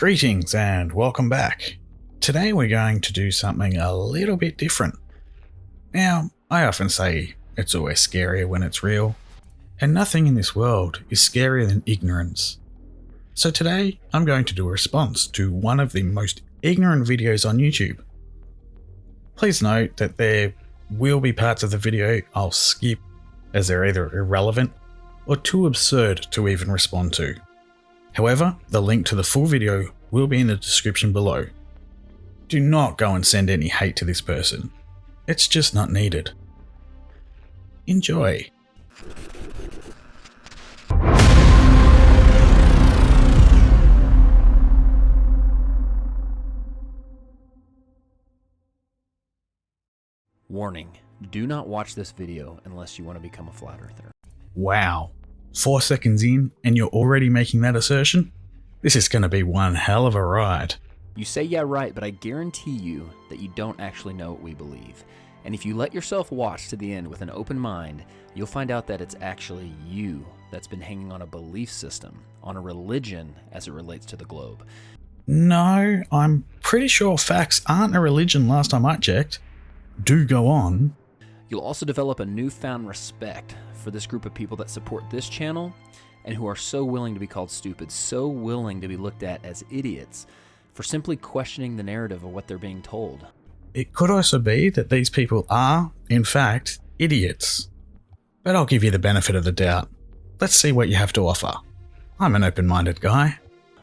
Greetings and welcome back. Today we're going to do something a little bit different. Now, I often say it's always scarier when it's real, and nothing in this world is scarier than ignorance. So today I'm going to do a response to one of the most ignorant videos on YouTube. Please note that there will be parts of the video I'll skip as they're either irrelevant or too absurd to even respond to. However, the link to the full video will be in the description below. Do not go and send any hate to this person. It's just not needed. Enjoy. Warning, do not watch this video unless you want to become a flat earther. Wow. 4 seconds in and you're already making that assertion? This is going to be one hell of a ride. You say yeah right, but I guarantee you that you don't actually know what we believe. And if you let yourself watch to the end with an open mind, you'll find out that it's actually you that's been hanging on a belief system, on a religion as it relates to the globe. No, I'm pretty sure facts aren't a religion last time I checked. Do go on. You'll also develop a newfound respect for this group of people that support this channel and who are so willing to be called stupid, so willing to be looked at as idiots for simply questioning the narrative of what they're being told. It could also be that these people are, in fact, idiots. But I'll give you the benefit of the doubt. Let's see what you have to offer. I'm an open-minded guy.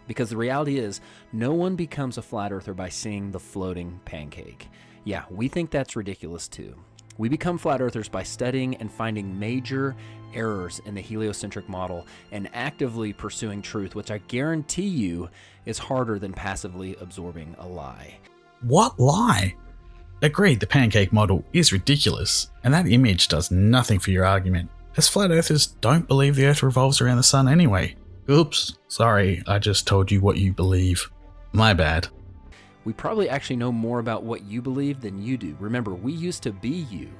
Because the reality is, no one becomes a flat earther by seeing the floating pancake. Yeah, we think that's ridiculous too. We become flat earthers by studying and finding major errors in the heliocentric model and actively pursuing truth, which I guarantee you is harder than passively absorbing a lie. What lie? Agreed, the pancake model is ridiculous, and that image does nothing for your argument, as flat earthers don't believe the earth revolves around the sun anyway. Oops, sorry, I just told you what you believe. My bad. We probably actually know more about what you believe than you do. Remember, we used to be you.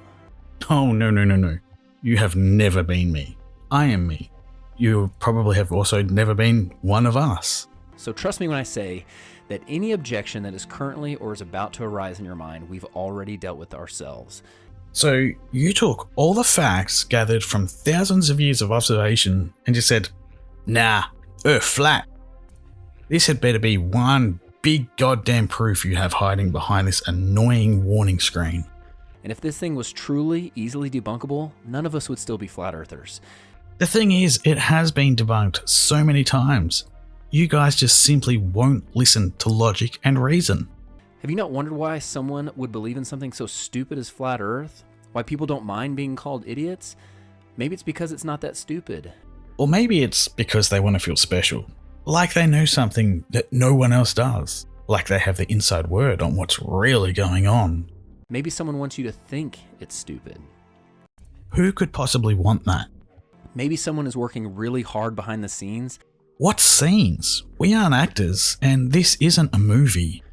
Oh, no. You have never been me. I am me. You probably have also never been one of us. So trust me when I say that any objection that is currently or is about to arise in your mind, we've already dealt with ourselves. So you took all the facts gathered from thousands of years of observation and just said, nah, Earth flat. This had better be one big goddamn proof you have hiding behind this annoying warning screen. And if this thing was truly easily debunkable, none of us would still be flat earthers. The thing is, it has been debunked so many times. You guys just simply won't listen to logic and reason. Have you not wondered why someone would believe in something so stupid as flat earth? Why people don't mind being called idiots? Maybe it's because it's not that stupid. Or maybe it's because they want to feel special. Like they know something that no one else does. Like they have the inside word on what's really going on. Maybe someone wants you to think it's stupid. Who could possibly want that? Maybe someone is working really hard behind the scenes. What scenes? We aren't actors, and this isn't a movie.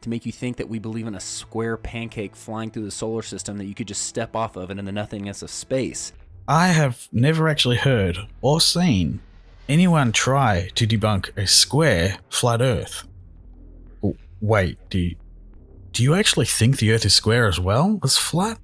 To make you think that we believe in a square pancake flying through the solar system that you could just step off of and in the nothingness of space. I have never actually heard or seen anyone try to debunk a square flat Earth. Wait, do you actually think the Earth is square as well as flat?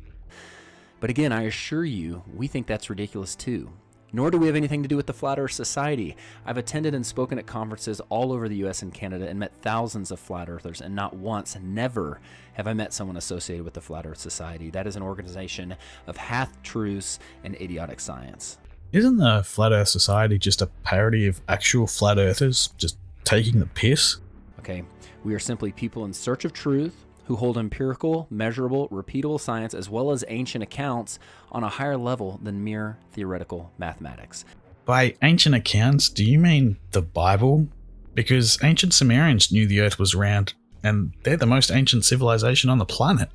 But again, I assure you, we think that's ridiculous too. Nor do we have anything to do with the Flat Earth Society. I've attended and spoken at conferences all over the US and Canada and met thousands of flat earthers, and not once, never, have I met someone associated with the Flat Earth Society. That is an organization of half-truths and idiotic science. Isn't the Flat Earth Society just a parody of actual flat earthers just taking the piss? Okay, we are simply people in search of truth who hold empirical, measurable, repeatable science as well as ancient accounts on a higher level than mere theoretical mathematics. By ancient accounts, do you mean the Bible? Because ancient Sumerians knew the Earth was round, and they're the most ancient civilization on the planet.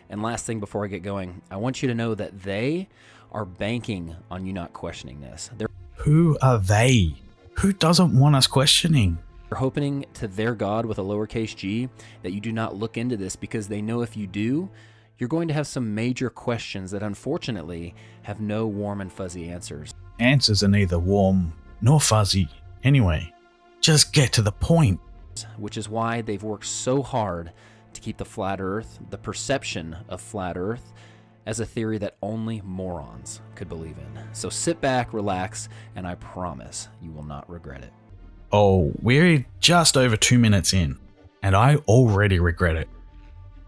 And last thing before I get going, I want you to know that they are banking on you not questioning this. Who are they? Who doesn't want us questioning? They're hoping to their God with a lowercase g that you do not look into this, because they know if you do, you're going to have some major questions that unfortunately have no warm and fuzzy answers. Answers are neither warm nor fuzzy. Anyway, just get to the point. which is why they've worked so hard to keep the flat Earth, the perception of flat Earth, as a theory that only morons could believe in. So sit back, relax, and I promise you will not regret it. Oh, we're just over 2 minutes in, and I already regret it.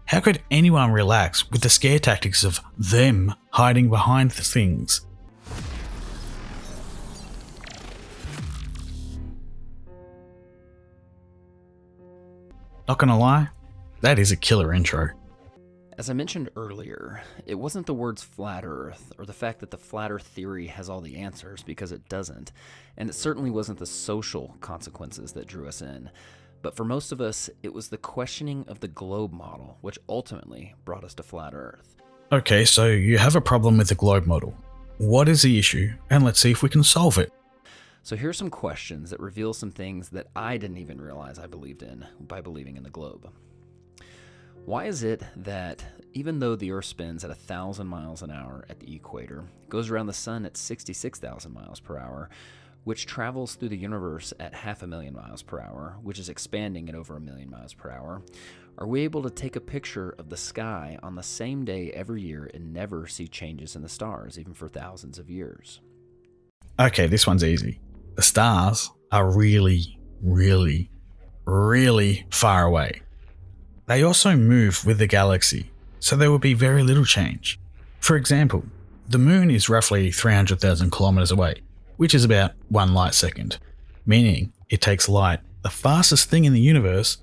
How could anyone relax with the scare tactics of them hiding behind the things? Not gonna lie, that is a killer intro. As I mentioned earlier, it wasn't the words flat Earth or the fact that the flat Earth theory has all the answers, because it doesn't, and it certainly wasn't the social consequences that drew us in. But for most of us, it was the questioning of the globe model, which ultimately brought us to flat Earth. Okay, so you have a problem with the globe model. What is the issue? And let's see if we can solve it. So here's some questions that reveal some things that I didn't even realize I believed in by believing in the globe. Why is it that even though the Earth spins at 1,000 miles an hour at the equator, it goes around the sun at 66,000 miles per hour, which travels through the universe at 500,000 miles per hour, which is expanding at over 1 million miles per hour, are we able to take a picture of the sky on the same day every year and never see changes in the stars, even for thousands of years? Okay, this one's easy. The stars are really, really, really far away. They also move with the galaxy, so there will be very little change. For example, the moon is roughly 300,000 kilometers away, which is about 1 light second, meaning it takes light, the fastest thing in the universe,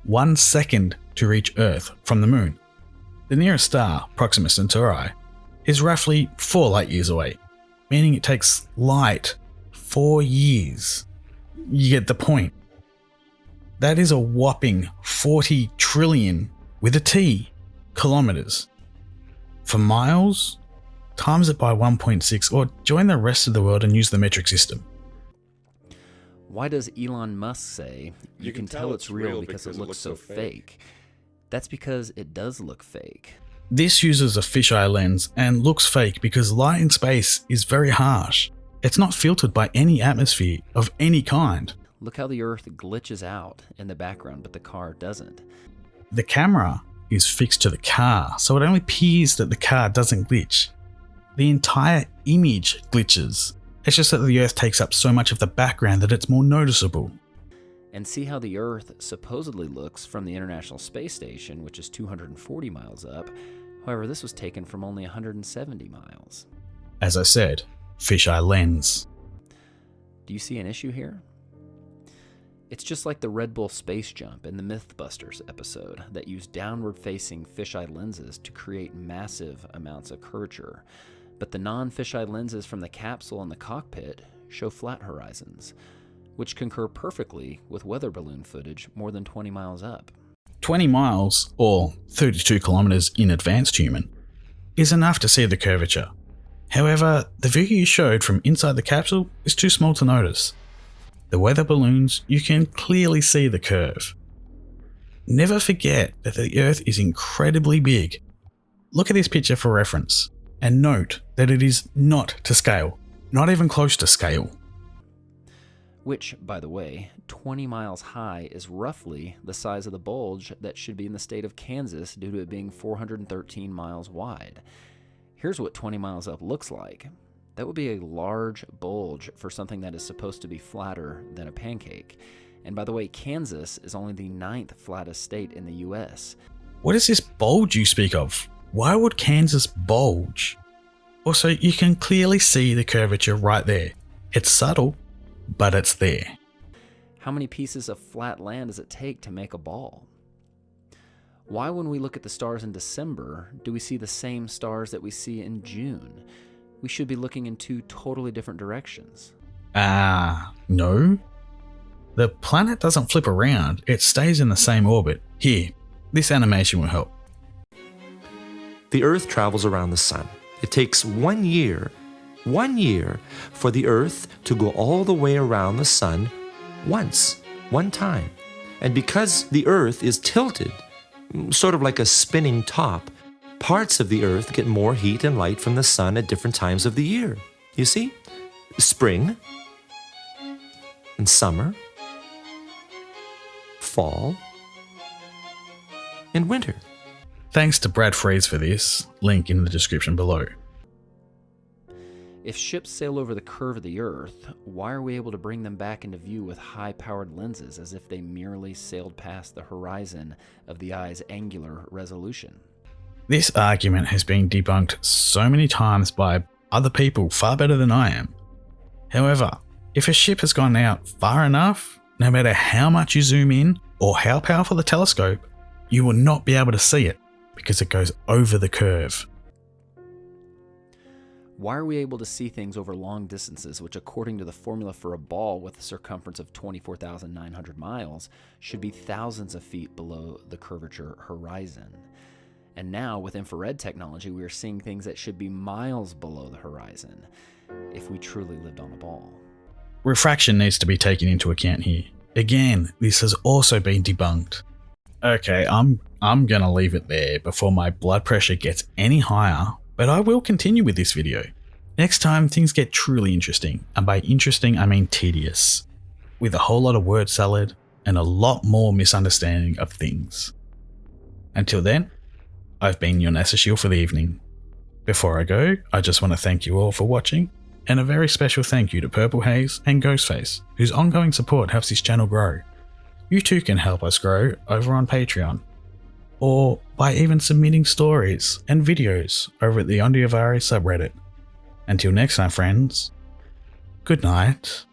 1 second to reach Earth from the moon. The nearest star, Proxima Centauri, is roughly 4 light years away, meaning it takes light 4 years. You get the point. That is a whopping 40 trillion, with a T, kilometers. For miles, times it by 1.6, or join the rest of the world and use the metric system. Why does Elon Musk say, you can tell it's real because it looks so fake? That's because it does look fake. This uses a fisheye lens and looks fake because light in space is very harsh. It's not filtered by any atmosphere of any kind. Look how the Earth glitches out in the background, but the car doesn't. The camera is fixed to the car, so it only appears that the car doesn't glitch. The entire image glitches. It's just that the Earth takes up so much of the background that it's more noticeable. And see how the Earth supposedly looks from the International Space Station, which is 240 miles up. However, this was taken from only 170 miles. As I said, fisheye lens. Do you see an issue here? It's just like the Red Bull space jump in the Mythbusters episode that used downward-facing fisheye lenses to create massive amounts of curvature. But the non-fisheye lenses from the capsule and the cockpit show flat horizons, which concur perfectly with weather balloon footage more than 20 miles up. 20 miles, or 32 kilometers in advanced human, is enough to see the curvature. However, the view you showed from inside the capsule is too small to notice. The weather balloons, you can clearly see the curve. Never forget that the Earth is incredibly big. Look at this picture for reference, and note that it is not to scale, not even close to scale. Which, by the way, 20 miles high is roughly the size of the bulge that should be in the state of Kansas due to it being 413 miles wide. Here's what 20 miles up looks like. That would be a large bulge for something that is supposed to be flatter than a pancake. And by the way, Kansas is only the 9th flattest state in the US. What is this bulge you speak of? Why would Kansas bulge? Also, you can clearly see the curvature right there. It's subtle, but it's there. How many pieces of flat land does it take to make a ball? Why, when we look at the stars in December, do we see the same stars that we see in June? We should be looking in 2 totally different directions. No. The planet doesn't flip around, it stays in the same orbit. Here, this animation will help. The Earth travels around the Sun. It takes 1 year for the Earth to go all the way around the Sun one time. And because the Earth is tilted, sort of like a spinning top, parts of the Earth get more heat and light from the Sun at different times of the year. You see? Spring and summer, fall and winter. Thanks to Brad Freeze for this, link in the description below. If ships sail over the curve of the Earth, why are we able to bring them back into view with high-powered lenses as if they merely sailed past the horizon of the eye's angular resolution? This argument has been debunked so many times by other people far better than I am. However, if a ship has gone out far enough, no matter how much you zoom in or how powerful the telescope, you will not be able to see it because it goes over the curve. Why are we able to see things over long distances, which according to the formula for a ball with a circumference of 24,900 miles, should be thousands of feet below the curvature horizon? And now, with infrared technology, we are seeing things that should be miles below the horizon if we truly lived on a ball. Refraction needs to be taken into account here. Again, this has also been debunked. Okay, I'm gonna leave it there before my blood pressure gets any higher, but I will continue with this video. Next time, things get truly interesting, and by interesting I mean tedious, with a whole lot of word salad and a lot more misunderstanding of things. Until then, I've been your NASA Shield for the evening. Before I go, I just want to thank you all for watching, and a very special thank you to Purple Haze and Ghostface, whose ongoing support helps this channel grow. You too can help us grow over on Patreon, or by even submitting stories and videos over at the Ondiavari subreddit. Until next time, friends, good night.